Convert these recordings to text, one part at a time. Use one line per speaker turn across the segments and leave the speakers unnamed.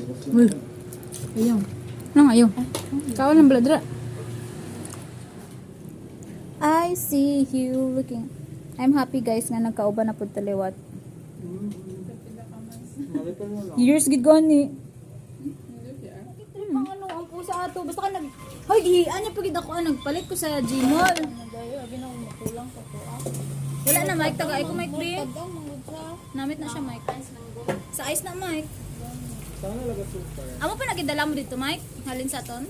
Uy. Ayaw. Nang ayaw. Kawan ng baladra. I see you looking. I'm happy guys nga nagkauban na pud taliwat. Years gid gani. Ano ang pusa ato basta ka nag hoy gihian niya pagid ako nagpalit ko sa Gmall.
Dayo abi na makulang ko to.
Wala na mic taga ay ko mic be. Namit na siya mic. Sa ice na mic.
Sana laga super.
Amo pa nagidala mo dito mic halin sa ton.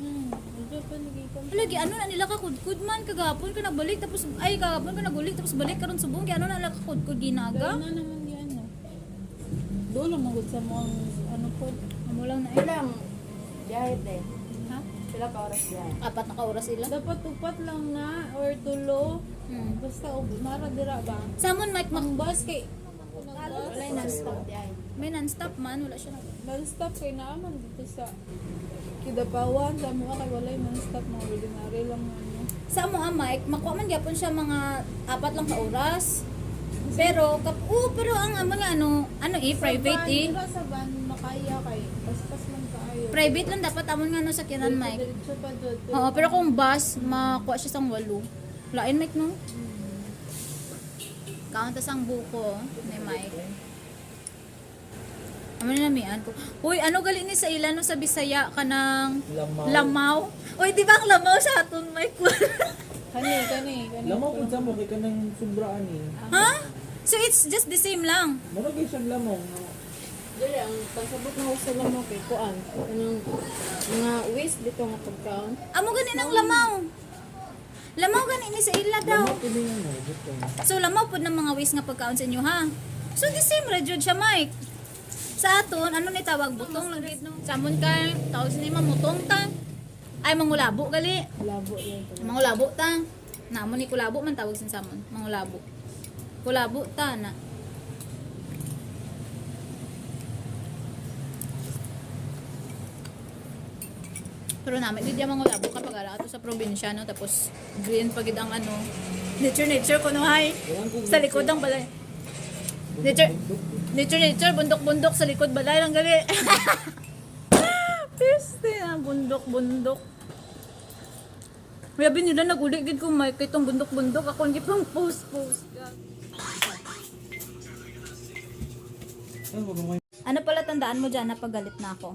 Medyo pa nagikon.
Lagi ano na nila ka kudkud man kagapon ka nagbalik tapos ay kagapon ka nagulik tapos balik karon subong kay ano na nila ka kudkud ginaga.
Na naman di ano. Do lang magud sa mo ano po.
Amo lang na
Ilang biyahe te?
ha.
Sila ka oras biyahe?
Apat na ka oras sila.
Dapat upat lang na or tulo.
Hmm.
Basta nara dira ba.
Samon mic
Ang bus kay
Wala yung non-stop biyahe.
may non-stop man wala siya.
non-stop kay naaman dito sa Kidapawan sa mga kay walay non-stop mga ordinary lang na ano.
Sa mo ang mic makuha man gyapon siya mga apat lang ka oras. Pero pero ang mga ano private eh.
Dira sa van makaya kay pas man kaayo.
Private lang dapat amon nga no sa kinan mic.
Diretso pa dito.
Oo, pero kung bus makuha siya sang 8. Lain mic no. Count sang buko ni mic. Amo na namian ko. Uy, ano gali ni sa ilan no sa Bisaya kanang lamaw. Uy, di ba ang lamaw sa aton mic?
Kani.
Lamaw po sa mo kay kanang sobraan ni.
Ha? So it's just the same lang.
Murag gyud siyang lamaw.
Dili, ang pagsabot na usa lang mo kay kuan. Kanang mga waste dito nga pagkaon.
Amo gani ng lamaw. Lamaw gani ni sa ila daw.
Lamaw pili nga mo dito.
So lamaw pud ng mga waste nga pagkaon sa inyo ha. So the same ra jud siya Mike. Sa aton ano ni tawag butong lang gid no. Samon kay tawag ni mamutong ta. Ay mangulabo gali.
Labo yan.
Mangulabo ta. Namo ni kulabo man tawag sin samon. Mangulabo. Kulabo ta na. Pero namin di mga labo kapag ara ato sa probinsya no tapos green pagid ang ano nature ko no hay sa likod ang balay. Nature bundok sa likod balay lang gali. Piste na bundok. May abin nila naguli gid ko may kay tong bundok ako hindi pang post. Ano pala tandaan mo diyan na pagalit na ako?